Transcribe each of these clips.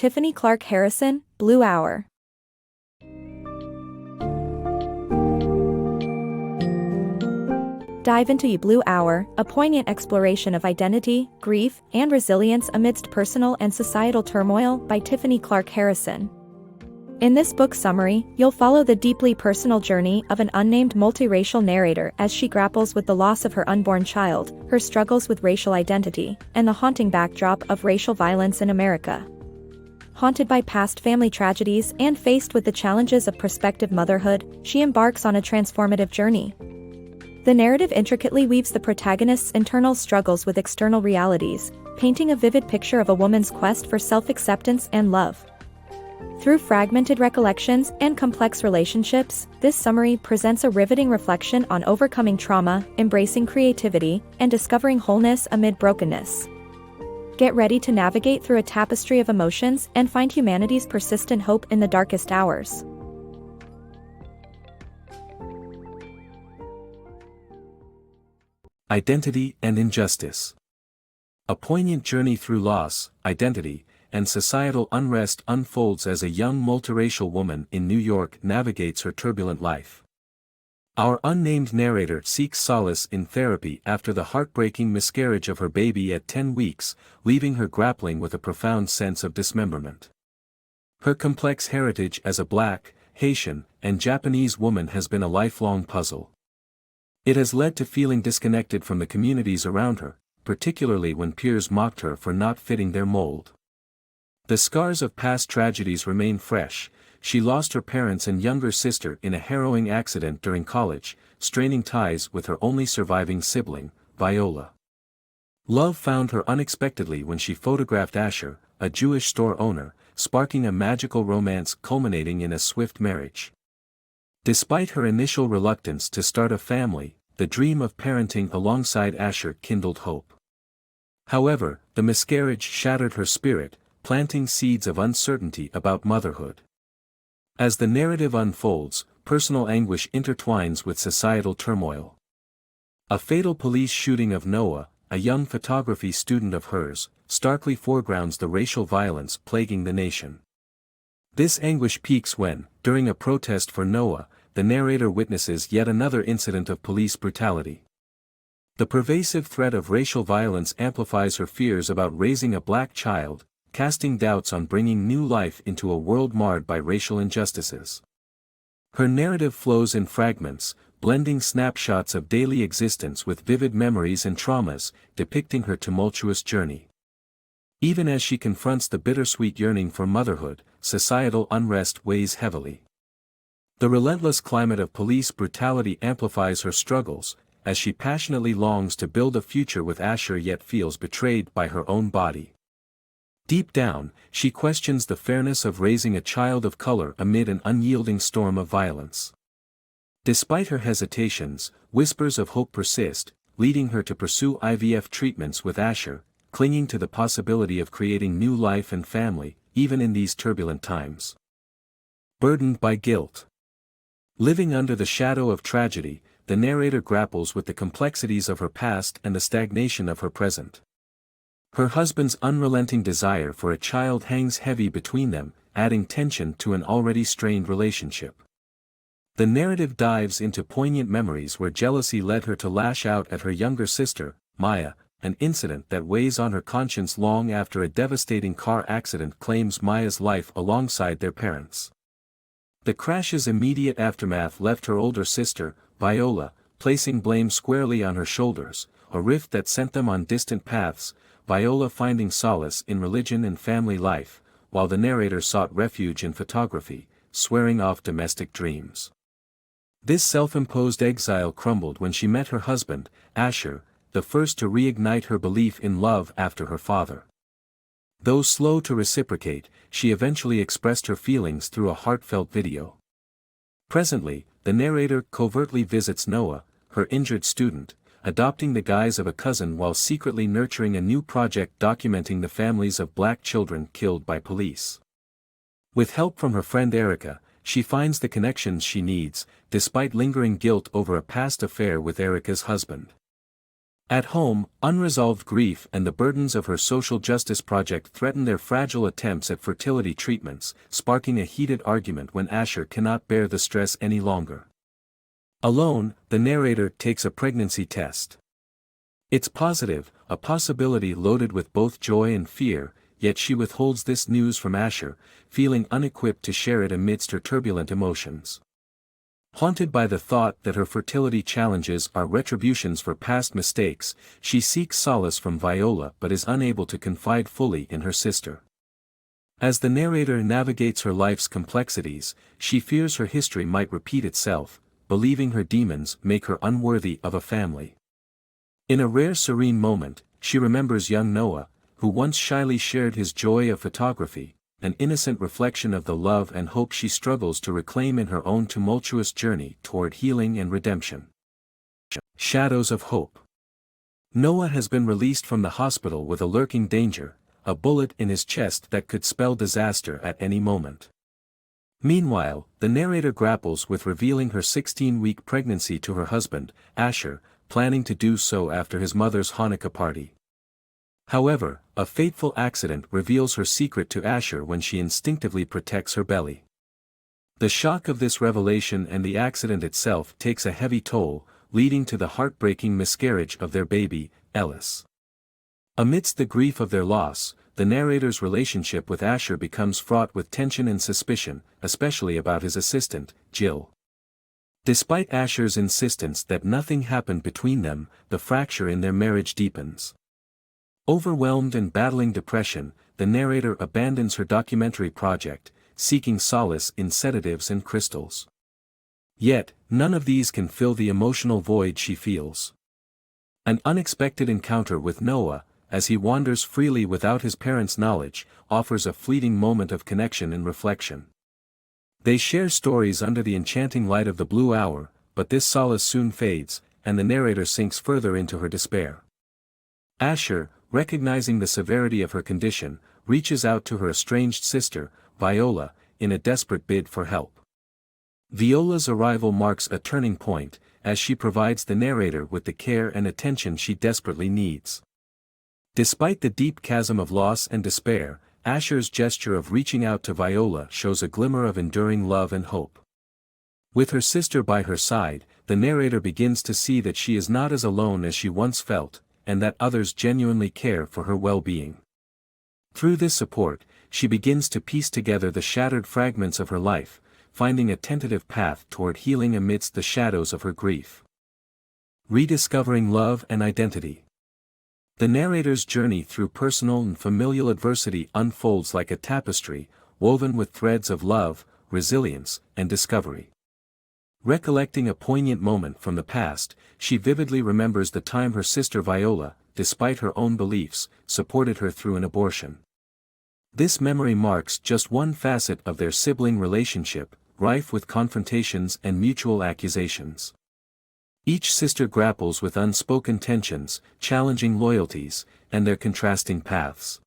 Tiffany Clarke Harrison, Blue Hour. Dive into Blue Hour, a poignant exploration of identity, grief, and resilience amidst personal and societal turmoil by Tiffany Clarke Harrison. In this book summary, you'll follow the deeply personal journey of an unnamed multiracial narrator as she grapples with the loss of her unborn child, her struggles with racial identity, and the haunting backdrop of racial violence in America. Haunted by past family tragedies and faced with the challenges of prospective motherhood, she embarks on a transformative journey. The narrative intricately weaves the protagonist's internal struggles with external realities, painting a vivid picture of a woman's quest for self-acceptance and love. Through fragmented recollections and complex relationships, this summary presents a riveting reflection on overcoming trauma, embracing creativity, and discovering wholeness amid brokenness. Get ready to navigate through a tapestry of emotions and find humanity's persistent hope in the darkest hours. Identity and Injustice. A poignant journey through loss, identity, and societal unrest unfolds as a young multiracial woman in New York navigates her turbulent life. Our unnamed narrator seeks solace in therapy after the heartbreaking miscarriage of her baby at 10 weeks, leaving her grappling with a profound sense of dismemberment. Her complex heritage as a Black, Haitian, and Japanese woman has been a lifelong puzzle. It has led to feeling disconnected from the communities around her, particularly when peers mocked her for not fitting their mold. The scars of past tragedies remain fresh. She lost her parents and younger sister in a harrowing accident during college, straining ties with her only surviving sibling, Viola. Love found her unexpectedly when she photographed Asher, a Jewish store owner, sparking a magical romance culminating in a swift marriage. Despite her initial reluctance to start a family, the dream of parenting alongside Asher kindled hope. However, the miscarriage shattered her spirit, planting seeds of uncertainty about motherhood. As the narrative unfolds, personal anguish intertwines with societal turmoil. A fatal police shooting of Noah, a young photography student of hers, starkly foregrounds the racial violence plaguing the nation. This anguish peaks when, during a protest for Noah, the narrator witnesses yet another incident of police brutality. The pervasive threat of racial violence amplifies her fears about raising a Black child, casting doubts on bringing new life into a world marred by racial injustices. Her narrative flows in fragments, blending snapshots of daily existence with vivid memories and traumas, depicting her tumultuous journey. Even as she confronts the bittersweet yearning for motherhood, societal unrest weighs heavily. The relentless climate of police brutality amplifies her struggles, as she passionately longs to build a future with Asher yet feels betrayed by her own body. Deep down, she questions the fairness of raising a child of color amid an unyielding storm of violence. Despite her hesitations, whispers of hope persist, leading her to pursue IVF treatments with Asher, clinging to the possibility of creating new life and family, even in these turbulent times. Burdened by guilt. Living under the shadow of tragedy, the narrator grapples with the complexities of her past and the stagnation of her present. Her husband's unrelenting desire for a child hangs heavy between them, adding tension to an already strained relationship. The narrative dives into poignant memories where jealousy led her to lash out at her younger sister, Maya, an incident that weighs on her conscience long after a devastating car accident claims Maya's life alongside their parents. The crash's immediate aftermath left her older sister, Viola, placing blame squarely on her shoulders, a rift that sent them on distant paths, Viola finding solace in religion and family life, while the narrator sought refuge in photography, swearing off domestic dreams. This self-imposed exile crumbled when she met her husband, Asher, the first to reignite her belief in love after her father. Though slow to reciprocate, she eventually expressed her feelings through a heartfelt video. Presently, the narrator covertly visits Noah, her injured student, adopting the guise of a cousin while secretly nurturing a new project documenting the families of Black children killed by police. With help from her friend Erica, she finds the connections she needs, despite lingering guilt over a past affair with Erica's husband. At home, unresolved grief and the burdens of her social justice project threaten their fragile attempts at fertility treatments, sparking a heated argument when Asher cannot bear the stress any longer. Alone, the narrator takes a pregnancy test. It's positive, a possibility loaded with both joy and fear, yet she withholds this news from Asher, feeling unequipped to share it amidst her turbulent emotions. Haunted by the thought that her fertility challenges are retributions for past mistakes, she seeks solace from Viola but is unable to confide fully in her sister. As the narrator navigates her life's complexities, she fears her history might repeat itself, believing her demons make her unworthy of a family. In a rare serene moment, she remembers young Noah, who once shyly shared his joy of photography, an innocent reflection of the love and hope she struggles to reclaim in her own tumultuous journey toward healing and redemption. Shadows of Hope. Noah has been released from the hospital with a lurking danger, a bullet in his chest that could spell disaster at any moment. Meanwhile, the narrator grapples with revealing her 16-week pregnancy to her husband, Asher, planning to do so after his mother's Hanukkah party. However, a fateful accident reveals her secret to Asher when she instinctively protects her belly. The shock of this revelation and the accident itself takes a heavy toll, leading to the heartbreaking miscarriage of their baby, Ellis. Amidst the grief of their loss, the narrator's relationship with Asher becomes fraught with tension and suspicion, especially about his assistant, Jill. Despite Asher's insistence that nothing happened between them, the fracture in their marriage deepens. Overwhelmed and battling depression, the narrator abandons her documentary project, seeking solace in sedatives and crystals. Yet, none of these can fill the emotional void she feels. An unexpected encounter with Noah, as he wanders freely without his parents' knowledge, offers a fleeting moment of connection and reflection. They share stories under the enchanting light of the blue hour, but this solace soon fades, and the narrator sinks further into her despair. Asher, recognizing the severity of her condition, reaches out to her estranged sister, Viola, in a desperate bid for help. Viola's arrival marks a turning point, as she provides the narrator with the care and attention she desperately needs. Despite the deep chasm of loss and despair, Asher's gesture of reaching out to Viola shows a glimmer of enduring love and hope. With her sister by her side, the narrator begins to see that she is not as alone as she once felt, and that others genuinely care for her well-being. Through this support, she begins to piece together the shattered fragments of her life, finding a tentative path toward healing amidst the shadows of her grief. Rediscovering love and identity. The narrator's journey through personal and familial adversity unfolds like a tapestry, woven with threads of love, resilience, and discovery. Recollecting a poignant moment from the past, she vividly remembers the time her sister Viola, despite her own beliefs, supported her through an abortion. This memory marks just one facet of their sibling relationship, rife with confrontations and mutual accusations. Each sister grapples with unspoken tensions, challenging loyalties, and their contrasting paths.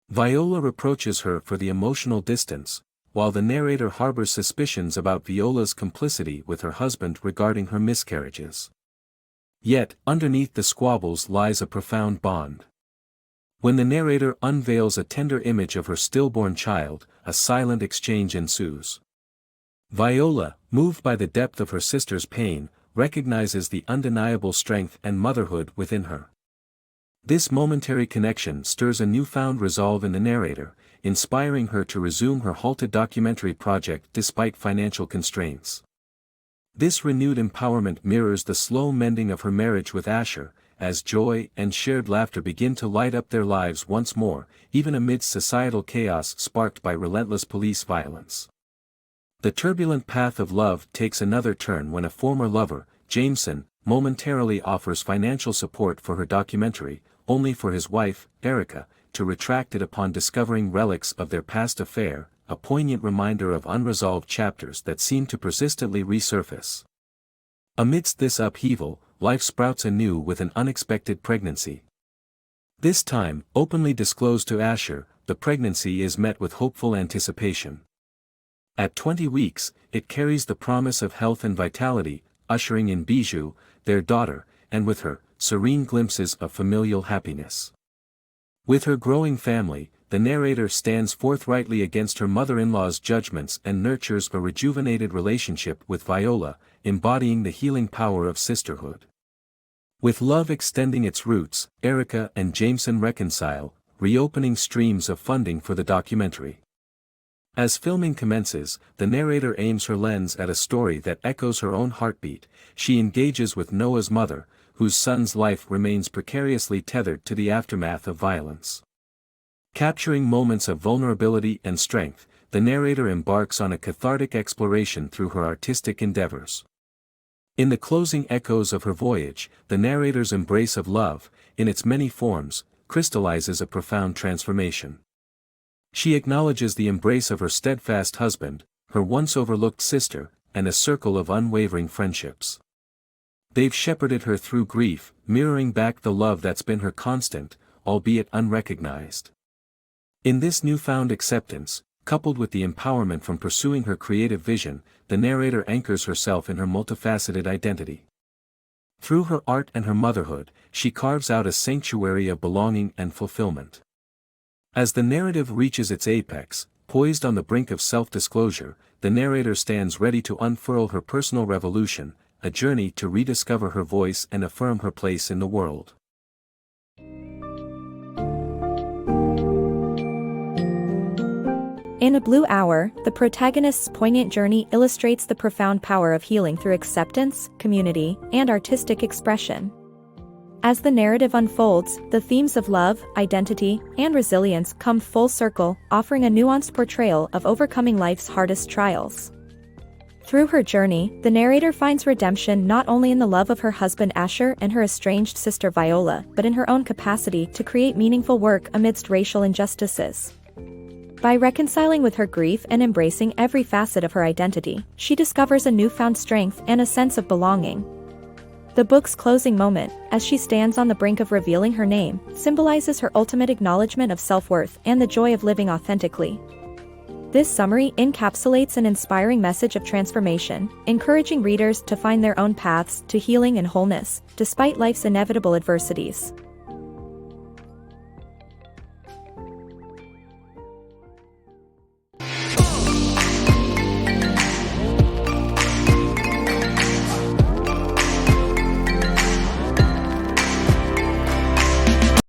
Viola reproaches her for the emotional distance, while the narrator harbors suspicions about Viola's complicity with her husband regarding her miscarriages. Yet, underneath the squabbles lies a profound bond. When the narrator unveils a tender image of her stillborn child, a silent exchange ensues. Viola, moved by the depth of her sister's pain, recognizes the undeniable strength and motherhood within her. This momentary connection stirs a newfound resolve in the narrator, inspiring her to resume her halted documentary project despite financial constraints. This renewed empowerment mirrors the slow mending of her marriage with Asher, as joy and shared laughter begin to light up their lives once more, even amidst societal chaos sparked by relentless police violence. The turbulent path of love takes another turn when a former lover, Jameson, momentarily offers financial support for her documentary, only for his wife, Erica, to retract it upon discovering relics of their past affair, a poignant reminder of unresolved chapters that seem to persistently resurface. Amidst this upheaval, life sprouts anew with an unexpected pregnancy. This time, openly disclosed to Asher, the pregnancy is met with hopeful anticipation. At 20 weeks, it carries the promise of health and vitality, ushering in Bijou, their daughter, and with her, serene glimpses of familial happiness. With her growing family, the narrator stands forthrightly against her mother-in-law's judgments and nurtures a rejuvenated relationship with Viola, embodying the healing power of sisterhood. With love extending its roots, Erica and Jameson reconcile, reopening streams of funding for the documentary. As filming commences, the narrator aims her lens at a story that echoes her own heartbeat. She engages with Noah's mother, whose son's life remains precariously tethered to the aftermath of violence. Capturing moments of vulnerability and strength, the narrator embarks on a cathartic exploration through her artistic endeavors. In the closing echoes of her voyage, the narrator's embrace of love, in its many forms, crystallizes a profound transformation. She acknowledges the embrace of her steadfast husband, her once overlooked sister, and a circle of unwavering friendships. They've shepherded her through grief, mirroring back the love that's been her constant, albeit unrecognized. In this newfound acceptance, coupled with the empowerment from pursuing her creative vision, the narrator anchors herself in her multifaceted identity. Through her art and her motherhood, she carves out a sanctuary of belonging and fulfillment. As the narrative reaches its apex, poised on the brink of self-disclosure, the narrator stands ready to unfurl her personal revolution, a journey to rediscover her voice and affirm her place in the world. In A Blue Hour, the protagonist's poignant journey illustrates the profound power of healing through acceptance, community, and artistic expression. As the narrative unfolds, the themes of love, identity, and resilience come full circle, offering a nuanced portrayal of overcoming life's hardest trials. Through her journey, the narrator finds redemption not only in the love of her husband Asher and her estranged sister Viola, but in her own capacity to create meaningful work amidst racial injustices. By reconciling with her grief and embracing every facet of her identity, she discovers a newfound strength and a sense of belonging. The book's closing moment, as she stands on the brink of revealing her name, symbolizes her ultimate acknowledgement of self-worth and the joy of living authentically. This summary encapsulates an inspiring message of transformation, encouraging readers to find their own paths to healing and wholeness, despite life's inevitable adversities.